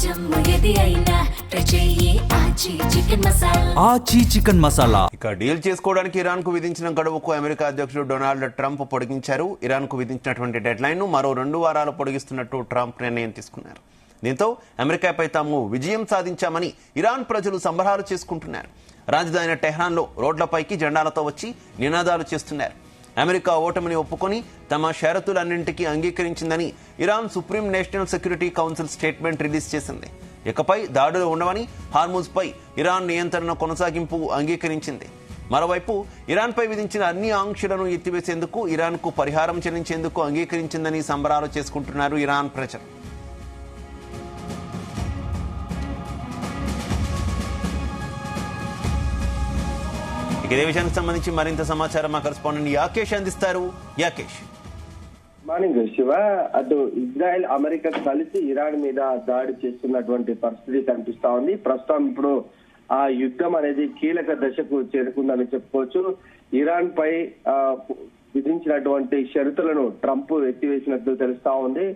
ఆచి చికెన్ మసాలా. ఇక డీల్ చేసుకోవడానికి ఇరాన్ కు విధించిన గడువుకు అమెరికా అధ్యక్షుడు డొనాల్డ్ ట్రంప్ పొడిగించారు. ఇరాన్ కు విధించినటువంటి డెడ్ లైన్ ను మరో 2 వారాలు పొడిగిస్తున్నట్టు ట్రంప్ నిర్ణయం తీసుకున్నారు. దీంతో అమెరికాపై తాము విజయం సాధించామని ఇరాన్ ప్రజలు సంబరాలు చేసుకుంటున్నారు. రాజధాని టెహ్రాన్ లో రోడ్లపైకి జెండాలతో వచ్చి నినాదాలు చేస్తున్నారు. అమెరికా ఓటమిని ఒప్పుకొని తమ షరతులన్నింటికీ అంగీకరించిందని Iran supreme national security council statement release చేసింది. ఇకపై దాడులు ఉండవని, హార్ముజ్ పై ఇరాన్ నియంత్రణ కొనసాగింపు అంగీకరించింది. మరోవైపు ఇరాన్ పై విధించిన అన్ని ఆంక్షలను ఎత్తివేసేందుకు, ఇరాన్ కు పరిహారం చెల్లించేందుకు అంగీకరించిందని సంబరాలు చేసుకుంటున్నారు ఇరాన్ ప్రజలు. ఇదే విషయానికి సంబంధించి మరింత సమాచారం మా కరెస్పాండెంట్ యాకేష్ అందిస్తారు. యాకేష్. మార్నింగ్ శివ. అటు ఇజ్రాయెల్ అమెరికా కలిసి ఇరాన్ మీద దాడి చేస్తున్నటువంటి పరిస్థితి కనిపిస్తా ఉంది. ప్రస్తుతం ఇప్పుడు ఆ యుద్ధం అనేది కీలక దశకు చేరుకుందని చెప్పుకోవచ్చు. ఇరాన్ పై విధించినటువంటి షరతులను ట్రంప్ ఎత్తివేసినట్టు తెలుస్తా ఉంది.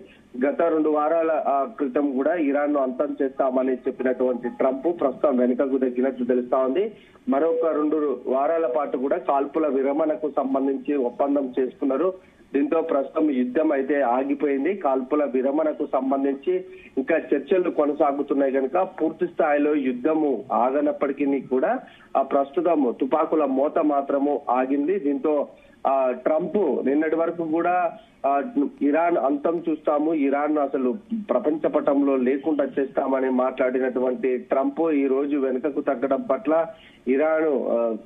గత 2 వారాల క్రితం కూడా ఇరాన్ ను అంతం చేస్తామని చెప్పినటువంటి ట్రంప్ ప్రస్తుతం వెనుకకు తగ్గినట్టు తెలుస్తా ఉంది. మరొక 2 వారాల పాటు కూడా కాల్పుల విరమణకు సంబంధించి ఒప్పందం చేసుకున్నారు. దీంతో ప్రస్తుతం యుద్ధం అయితే ఆగిపోయింది. కాల్పుల విరమణకు సంబంధించి ఇంకా చర్చలు కొనసాగుతున్నాయి కనుక పూర్తి స్థాయిలో యుద్ధము ఆగనప్పటికీ కూడా ప్రస్తుతం తుపాకుల మోత మాత్రము ఆగింది. దీంతో ట్రంప్ నిన్నటి వరకు కూడా ఇరాన్ అంతం చూస్తాము, ఇరాన్ అసలు ప్రపంచ పటంలో లేకుండా చేస్తామని మాట్లాడినటువంటి ట్రంప్ ఈ రోజు వెనుకకు తగ్గడం పట్ల ఇరాన్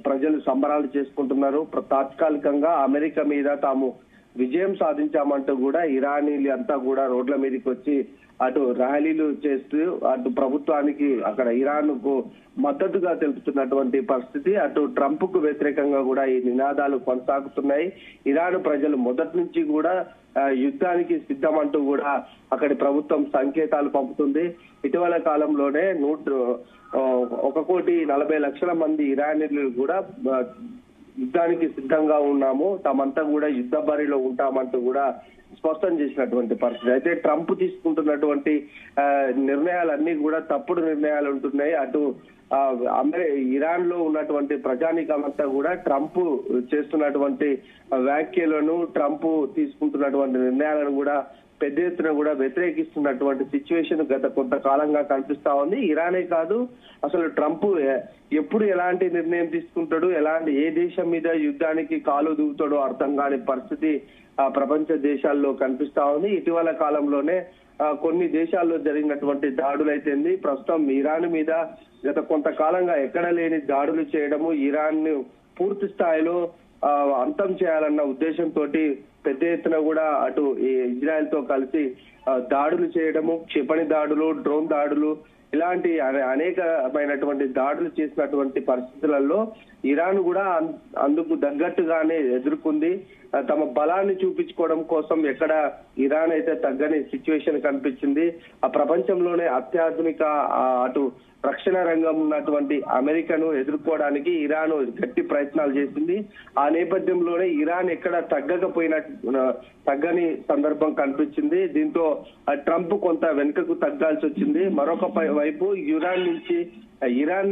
ప్రజలు సంబరాలు చేసుకుంటున్నారు. తాత్కాలికంగా అమెరికా మీద తాము విజయం సాధించామంటూ కూడా ఇరానీలు అంతా కూడా రోడ్ల మీదకి వచ్చి అటు ర్యాలీలు చేస్తూ అటు ప్రభుత్వానికి అక్కడ ఇరాన్ కు మద్దతుగా తెలుపుతున్నటువంటి పరిస్థితి. అటు ట్రంప్ కు వ్యతిరేకంగా కూడా ఈ నినాదాలు కొనసాగుతున్నాయి. ఇరాన్ ప్రజలు మొదటి నుంచి కూడా యుద్ధానికి సిద్ధమంటూ కూడా అక్కడి ప్రభుత్వం సంకేతాలు పంపుతుంది. ఇటీవల కాలంలోనే 1,40,00,000 మంది ఇరానీలు కూడా యుద్ధానికి సిద్ధంగా ఉన్నాము, తమంతా కూడా యుద్ధ బరిలో ఉంటామంటూ కూడా స్పష్టం చేసినటువంటి పరిస్థితి. అయితే ట్రంప్ తీసుకుంటున్నటువంటి నిర్ణయాలన్నీ కూడా తప్పుడు నిర్ణయాలు ఉంటున్నాయి. అటు ఇరాన్ లో ఉన్నటువంటి ప్రజానీకమంతా కూడా ట్రంప్ చేస్తున్నటువంటి వ్యాఖ్యలను, ట్రంప్ తీసుకుంటున్నటువంటి నిర్ణయాలను కూడా పెద్ద ఎత్తున కూడా వ్యతిరేకిస్తున్నటువంటి సిచ్యువేషన్ గత కొంతకాలంగా కనిపిస్తా ఉంది. ఇరానే కాదు, అసలు ట్రంప్ ఎప్పుడు ఎలాంటి నిర్ణయం తీసుకుంటాడు, ఏ దేశం మీద యుద్ధానికి కాలు దూవుతాడో అర్థం కాని పరిస్థితి ప్రపంచ దేశాల్లో కనిపిస్తా ఉంది. ఇటీవల కాలంలోనే కొన్ని దేశాల్లో జరిగినటువంటి దాడులైతేంది, ప్రస్తుతం ఇరాన్ మీద గత కొంతకాలంగా ఎక్కడ లేని దాడులు చేయడము, ఇరాన్ ను పూర్తి స్థాయిలో అంతం చేయాలన్న ఉద్దేశంతో పెద్ద ఎత్తున కూడా అటు ఇజ్రాయెల్ తో కలిసి దాడులు చేయడము, క్షిపణి దాడులు, డ్రోన్ దాడులు, ఇలాంటి అనేకమైనటువంటి దాడులు చేసినటువంటి పరిస్థితులలో ఇరాన్ కూడా అందుకు తగ్గట్టుగానే ఎదుర్కొంది. తమ బలాన్ని చూపించుకోవడం కోసం ఎక్కడ ఇరాన్ అయితే తగ్గని సిచ్యువేషన్ కనిపించింది. ఆ ప్రపంచంలోనే అత్యాధునిక అటు రక్షణ రంగం ఉన్నటువంటి అమెరికాను ఎదుర్కోవడానికి ఇరాన్ గట్టి ప్రయత్నాలు చేసింది. ఆ నేపథ్యంలోనే ఇరాన్ ఎక్కడ తగ్గని సందర్భం కనిపించింది. దీంతో ట్రంప్ కొంత వెనుకకు తగ్గాల్సి వచ్చింది. మరొక వైపు ఇరాన్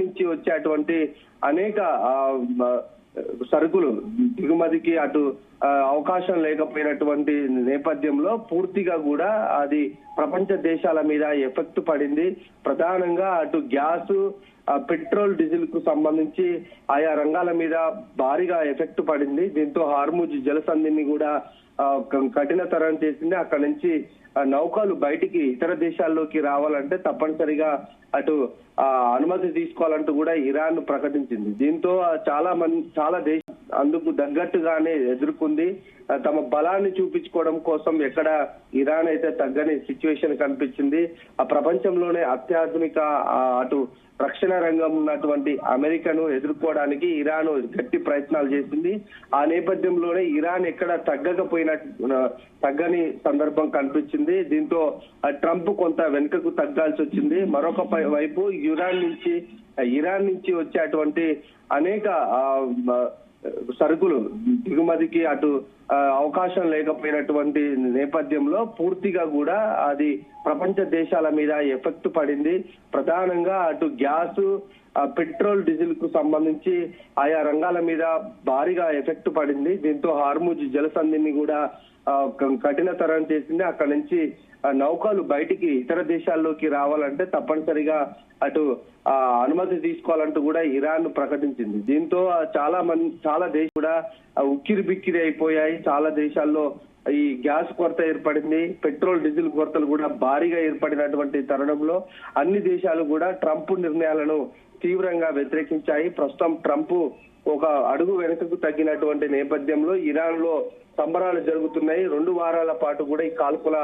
నుంచి వచ్చేటువంటి అనేక సరుకులు దిగుమతికి అటు అవకాశం లేకపోయినటువంటి నేపథ్యంలో పూర్తిగా కూడా అది ప్రపంచ దేశాల మీద ఎఫెక్ట్ పడింది. ప్రధానంగా అటు గ్యాస్, పెట్రోల్, డీజిల్ కు సంబంధించి ఆయా రంగాల మీద భారీగా ఎఫెక్ట్ పడింది. దీంతో హార్ముజ్ జలసంధిని కూడా కఠినతరం చేసింది. అక్కడ నుంచి నౌకలు బయటికి ఇతర దేశాల్లోకి రావాలంటే తప్పనిసరిగా అటు అనుమతి తీసుకోవాలంటూ కూడా ఇరాన్ ప్రకటించింది. దీంతో చాలా దేశాలు అందుకు తగ్గట్టుగానే ఎదుర్కొంది. తమ బలాన్ని చూపించుకోవడం కోసం ఎక్కడ ఇరాన్ అయితే తగ్గని సిచ్యువేషన్ కనిపించింది. ఆ ప్రపంచంలోనే అత్యాధునిక అటు రక్షణ రంగం ఉన్నటువంటి అమెరికాను ఎదుర్కోవడానికి ఇరాన్ గట్టి ప్రయత్నాలు చేసింది. ఆ నేపథ్యంలోనే ఇరాన్ ఎక్కడ తగ్గని సందర్భం కనిపించింది. దీంతో ట్రంప్ కొంత వెనుకకు తగ్గాల్సి వచ్చింది. మరొక వైపు ఇరాన్ నుంచి వచ్చేటువంటి అనేక సరుకులు దిగుమతికి అటు అవకాశం లేకపోయినటువంటి నేపథ్యంలో పూర్తిగా కూడా అది ప్రపంచ దేశాల మీద ఎఫెక్ట్ పడింది. ప్రధానంగా అటు గ్యాస్, పెట్రోల్, డీజిల్ కు సంబంధించి ఆయా రంగాల మీద భారీగా ఎఫెక్ట్ పడింది. దీంతో హార్ముజ్ జలసంధిని కూడా కఠినతరం చేసింది. అక్కడ నుంచి నౌకలు బయటికి ఇతర దేశాల్లోకి రావాలంటే తప్పనిసరిగా అటు అనుమతి తీసుకోవాలంటూ కూడా ఇరాన్ ప్రకటించింది. దీంతో చాలా దేశాలు కూడా ఉక్కిరి బిక్కిరి అయిపోయాయి. చాలా దేశాల్లో ఈ గ్యాస్ కొరత ఏర్పడింది. పెట్రోల్, డీజిల్ కొరతలు కూడా భారీగా ఏర్పడినటువంటి తరుణంలో అన్ని దేశాలు కూడా ట్రంప్ నిర్ణయాలను తీవ్రంగా వ్యతిరేకించాయి. ప్రస్తుతం ట్రంప్ ఒక అడుగు వెనుకకు తగ్గినటువంటి నేపథ్యంలో ఇరాన్ లో సంబరాలు జరుగుతున్నాయి. 2 వారాల పాటు కూడా ఈ కాల్పుల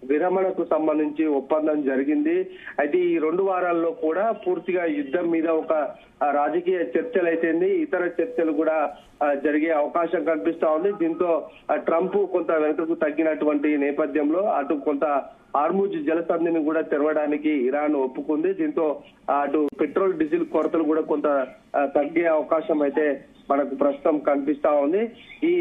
విరమణకు సంబంధించి ఒప్పందం జరిగింది. అయితే ఈ 2 వారాల్లో కూడా పూర్తిగా యుద్ధం మీద ఒక రాజకీయ చర్చలు అయితేంది, ఇతర చర్చలు కూడా జరిగే అవకాశం కనిపిస్తా ఉంది. దీంతో ట్రంప్ కొంత వెనుకకు తగ్గినటువంటి నేపథ్యంలో అటు కొంత హార్ముజ్ జలసంధిని కూడా తెరవడానికి ఇరాన్ ఒప్పుకుంది. దీంతో అటు పెట్రోల్, డీజిల్ కొరతలు కూడా కొంత తగ్గే అవకాశం అయితే మనకు ప్రస్తుతం కనిపిస్తా ఉంది. ఈ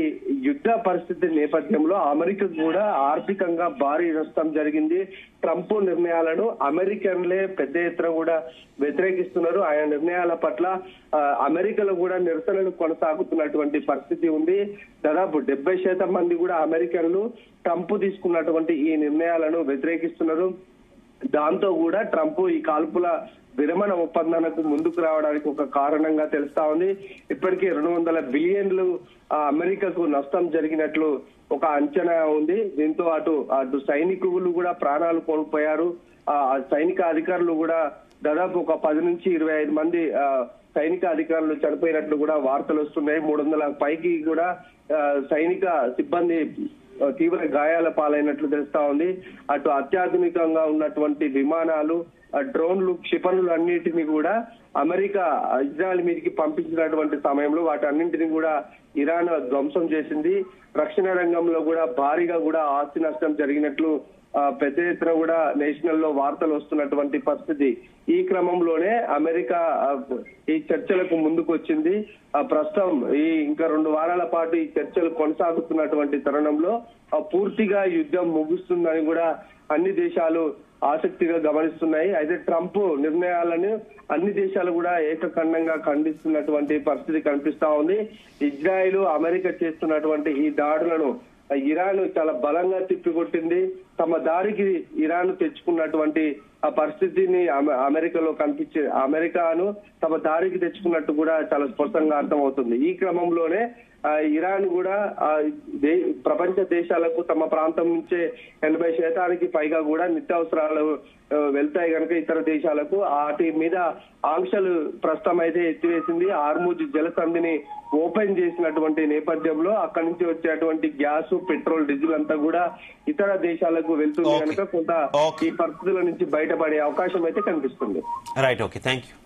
యుద్ధ పరిస్థితి నేపథ్యంలో అమెరికా కూడా ఆర్థికంగా భారీ నష్టం జరిగింది. ట్రంప్ నిర్ణయాలను అమెరికన్లే పెద్ద ఎత్తున కూడా వ్యతిరేకిస్తున్నారు. ఆయన నిర్ణయాల పట్ల అమెరికాలో కూడా నిరసనలు కొనసాగుతున్నటువంటి పరిస్థితి ఉంది. దాదాపు 70% మంది కూడా అమెరికన్లు ట్రంప్ తీసుకున్నటువంటి ఈ నిర్ణయాలను వ్యతిరేకిస్తున్నారు. దాంతో కూడా ట్రంప్ ఈ కాల్పుల విరమణ ఒప్పందానికి ముందుకు రావడానికి ఒక కారణంగా తెలుస్తా ఉంది. ఇప్పటికే 200 బిలియన్లు అమెరికాకు నష్టం జరిగినట్లు ఒక అంచనా ఉంది. దీంతో అటు సైనికులు కూడా ప్రాణాలు కోల్పోయారు. సైనిక అధికారులు కూడా దాదాపు ఒక 10 నుంచి 25 మంది సైనిక అధికారులు చనిపోయినట్లు కూడా వార్తలు వస్తున్నాయి. 300 పైకి కూడా సైనిక సిబ్బంది తీవ్ర గాయాల పాలైనట్లు తెలుస్తా ఉంది. అటు అత్యాధునికంగా ఉన్నటువంటి విమానాలు, డ్రోన్లు, క్షిపణులు అన్నిటిని కూడా అమెరికా ఇజ్రాయెల్ మీదకి పంపించినటువంటి సమయంలో వాటన్నింటినీ కూడా ఇరాన్ ధ్వంసం చేసింది. రక్షణ రంగంలో కూడా భారీగా కూడా ఆస్తి నష్టం జరిగినట్లు పెద్ద ఎత్తున కూడా నేషనల్ లో వార్తలు వస్తున్నటువంటి పరిస్థితి. ఈ క్రమంలోనే అమెరికా ఈ చర్చలకు ముందుకు వచ్చింది. ప్రస్తుతం ఇంకా 2 వారాల పాటు ఈ చర్చలు కొనసాగుతున్నటువంటి తరుణంలో పూర్తిగా యుద్ధం ముగుస్తుందని కూడా అన్ని దేశాలు ఆసక్తిగా గమనిస్తున్నాయి. అయితే ట్రంప్ నిర్ణయాలను అన్ని దేశాలు కూడా ఏకఖండంగా ఖండిస్తున్నటువంటి పరిస్థితి కనిపిస్తా ఉంది. ఇజ్రాయెల్, అమెరికా చేస్తున్నటువంటి ఈ దాడులను ఇరాన్ చాలా బలంగా తిప్పికొట్టింది. తమ దారికి ఇరాన్ తెచ్చుకున్నటువంటి ఆ పరిస్థితిని అమెరికాలో అమెరికాను తమ దారికి తెచ్చుకున్నట్టు కూడా చాలా స్పష్టంగా అర్థమవుతుంది. ఈ క్రమంలోనే ఇరాన్ కూడా ప్రపంచ దేశాలకు తమ ప్రాంతం నుంచే 80% పైగా కూడా నిత్యావసరాలు వెళ్తాయి కనుక ఇతర దేశాలకు వాటి మీద ఆంక్షలు ప్రస్తుతం అయితే ఎత్తివేసింది. హార్ముజ్ జలసంధిని ఓపెన్ చేసినటువంటి నేపథ్యంలో అక్కడి నుంచి వచ్చేటువంటి గ్యాస్, పెట్రోల్, డీజిల్ అంతా కూడా ఇతర దేశాలకు వెళ్తుంది కనుక కొంత ఈ పరిస్థితుల నుంచి బయటపడే అవకాశం అయితే కనిపిస్తుంది. Right, okay, thank you.